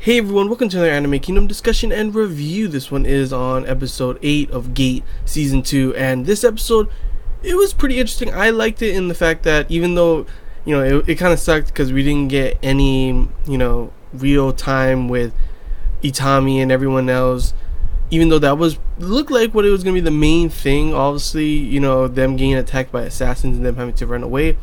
Hey everyone, welcome to another Anime Kingdom discussion and review. This one is on episode 8 of Gate Season 2, and this episode, it was pretty interesting. I liked it in the fact that even though, it kind of sucked because we didn't get any, real time with Itami and everyone else, even though that was, looked like what it was going to be the main thing, obviously, them getting attacked by assassins and them having to run away.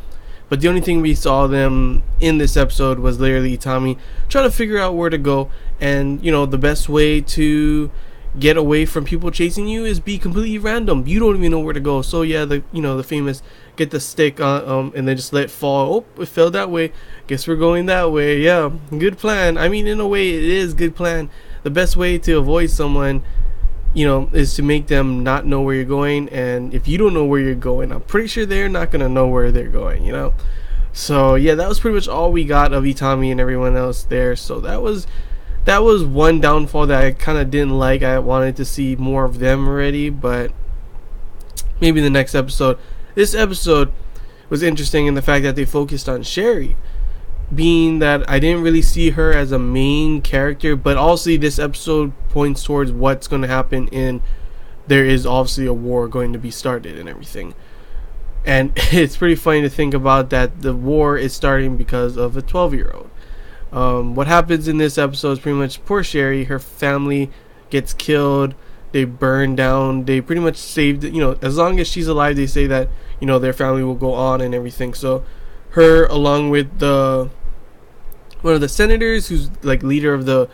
But the only thing we saw them in this episode was literally Itami trying to figure out where to go. And, the best way to get away from people chasing you is be completely random. You don't even know where to go. So yeah, the famous get the stick on, and then just let it fall. Oh, it fell that way. Guess we're going that way. Yeah, good plan. I mean, in a way, it is good plan. The best way to avoid someone, is to make them not know where you're going. And if you don't know where you're going, I'm pretty sure they're not going to know where they're going, So yeah, that was pretty much all we got of Itami and everyone else there. So that was one downfall that I kind of didn't like. I wanted to see more of them already, but maybe the next episode. This episode was interesting in the fact that they focused on Sherry, being that I didn't really see her as a main character, but also this episode points towards what's going to happen in there is obviously a war going to be started and everything. And it's pretty funny to think about that the war is starting because of a 12-year-old. What happens in this episode is pretty much poor Sherry, her family gets killed, they burn down, they pretty much saved, as long as she's alive, they say that, their family will go on and everything. So her, along with one of the senators who's like leader of the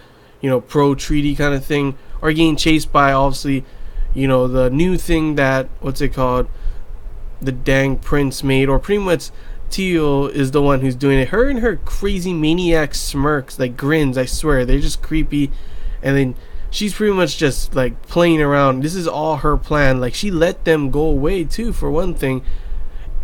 pro treaty kind of thing, are getting chased by obviously the new thing that what's it called, the dang prince made, or pretty much Teal is the one who's doing it. Her and her crazy maniac smirks, like grins, I swear they're just creepy. And then she's pretty much just like playing around. This is all her plan. Like, she let them go away too, for one thing.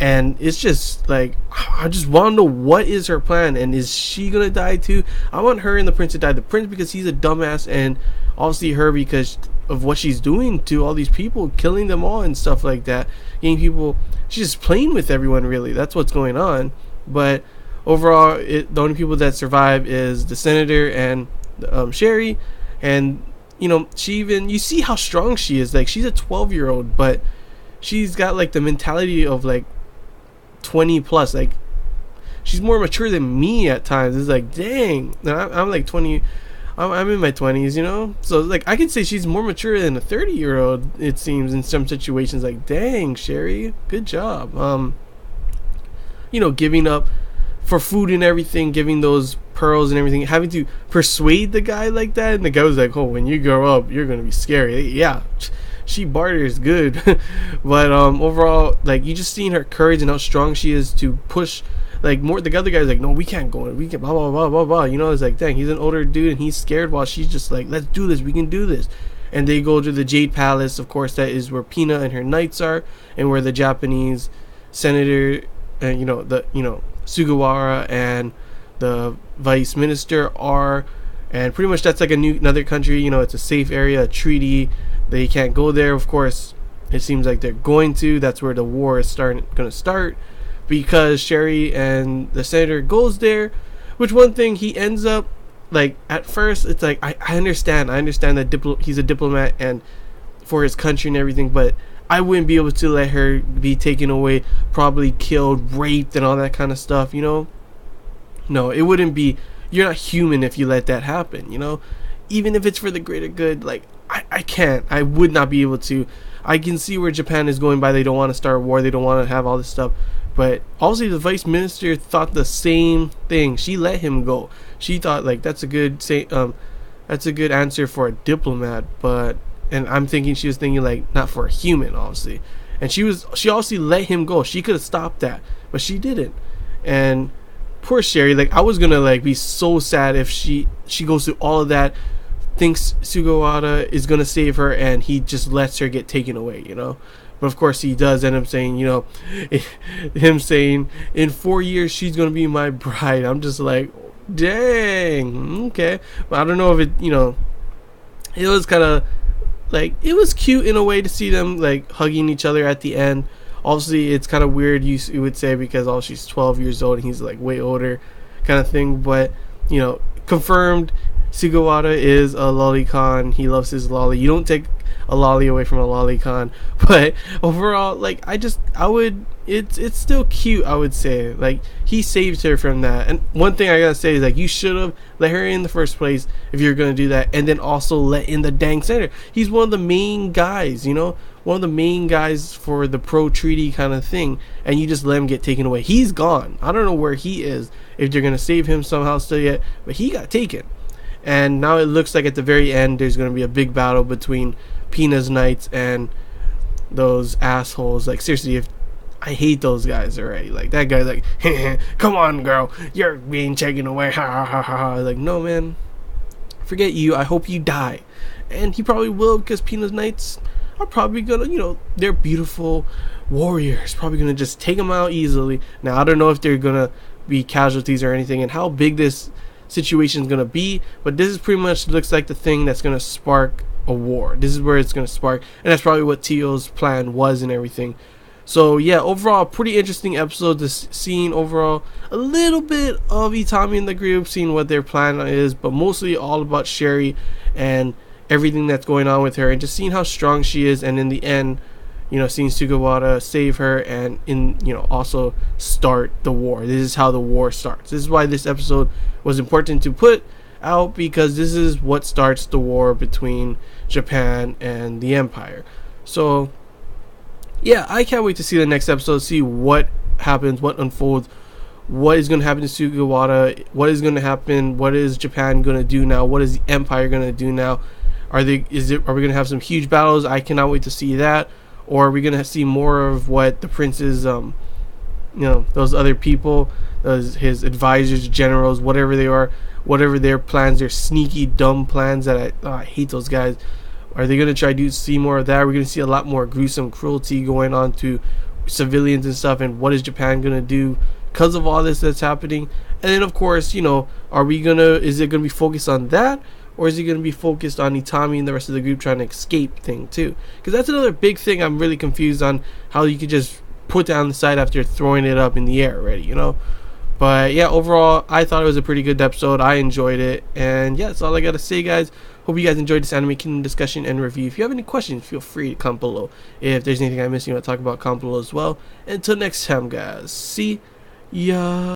And it's just like, I just want to know what is her plan, and is she gonna die too? I want her and the prince to die. The prince because he's a dumbass, and obviously her because of what she's doing to all these people, killing them all and stuff like that. Getting people, she's just playing with everyone, really. That's what's going on. But overall, the only people that survive is the senator and Sherry. And you see how strong she is. Like, she's a 12-year-old, but she's got like the mentality of like 20 plus. Like, she's more mature than me at times. It's like, dang, I'm like 20. I'm in my 20s, so like I could say she's more mature than a 30-year-old, it seems, in some situations. Like, dang, Sherry, good job. Giving up for food and everything, giving those pearls and everything, having to persuade the guy like that, and the guy was like, oh, when you grow up you're gonna be scary. Yeah, she barters good. But overall, like, you just seeing her courage and how strong she is to push. Like, more, the other guy's like, no, we can't go in, we can blah blah blah blah blah, it's like, dang, he's an older dude and he's scared, while she's just like, let's do this, we can do this. And they go to the Jade Palace. Of course, that is where Pina and her knights are, and where the Japanese senator, Sugawara and the vice minister are. And pretty much that's like another country. It's a safe area, a treaty. They can't go there. Of course, it seems like they're going to. That's where the war is going to start, because Sherry and the senator goes there. Which, one thing, he ends up, like, at first it's like, I understand that he's a diplomat and for his country and everything, but I wouldn't be able to let her be taken away, probably killed, raped, and all that kind of stuff. No, it wouldn't be. You're not human if you let that happen. Even if it's for the greater good. Like, I would not be able to. I can see where Japan is going by. They don't want to start a war, they don't want to have all this stuff. But obviously the vice minister thought the same thing. She let him go. She thought, like, that's a good answer for a diplomat. And I'm thinking she was thinking, like, not for a human, obviously. And she obviously let him go. She could have stopped that, but she didn't. And poor Sherry, like, I was gonna, like, be so sad if she goes through all of that, thinks Sugawara is gonna save her, and he just lets her get taken away. But of course he does end up saying, him saying, in 4 years she's going to be my bride. I'm just like, dang, okay. But I don't know if it was kind of, like, it was cute in a way to see them, like, hugging each other at the end. Obviously, it's kind of weird, you would say, because she's 12 years old and he's, like, way older kind of thing. But, confirmed Sugawara is a lolicon. He loves his lolly. You don't take a lolly away from a lolicon. But overall, like, it's still cute, I would say. Like, he saved her from that. And one thing I gotta say is, like, you should have let her in the first place if you're gonna do that, and then also let in the dang senator. He's one of the main guys, you know, one of the main guys for the pro treaty kind of thing, and you just let him get taken away. He's gone. I don't know where he is, if they're gonna save him somehow still yet, but he got taken. And now it looks like at the very end there's going to be a big battle between Pina's Knights and those assholes. Like, seriously, if I hate those guys already. Like, that guy's like, come on, girl, you're being taken away. Ha ha ha ha. Like, no, man, forget you. I hope you die. And he probably will, because Pina's Knights are probably going to, you know, they're beautiful warriors. Probably going to just take them out easily. Now, I don't know if they're going to be casualties or anything, and how big this situation is going to be, but this is pretty much looks like the thing that's going to spark a war. This is where it's going to spark, and that's probably what Teo's plan was and everything. So yeah, overall, pretty interesting episode. This scene overall, a little bit of Itami in the group, seeing what their plan is, but mostly all about Sherry and everything that's going on with her, and just seeing how strong she is, and in the end, you know, seeing Sugawara save her, and also start the war. This is how the war starts. This is why this episode was important to put out, because this is what starts the war between Japan and the Empire. So yeah, I can't wait to see the next episode, see what happens, what unfolds, what is going to happen to Sugawara, what is going to happen, what is Japan going to do now, what is the Empire going to do now. Are we going to have some huge battles? I cannot wait to see that. Or are we going to see more of what the prince's, those other people, his advisors, generals, whatever they are, whatever their plans, their sneaky, dumb plans that I hate those guys. Are they going to try to see more of that? We're going to see a lot more gruesome cruelty going on to civilians and stuff. And what is Japan going to do because of all this that's happening? And then, of course, is it going to be focused on that? Or is he going to be focused on Itami and the rest of the group trying to escape thing too? Because that's another big thing I'm really confused on, how you could just put that on the side after throwing it up in the air already, you know? But yeah, overall, I thought it was a pretty good episode. I enjoyed it. And yeah, that's all I got to say, guys. Hope you guys enjoyed this Anime Kingdom discussion and review. If you have any questions, feel free to comment below. If there's anything I missed you want to talk about, comment below as well. Until next time, guys. See ya.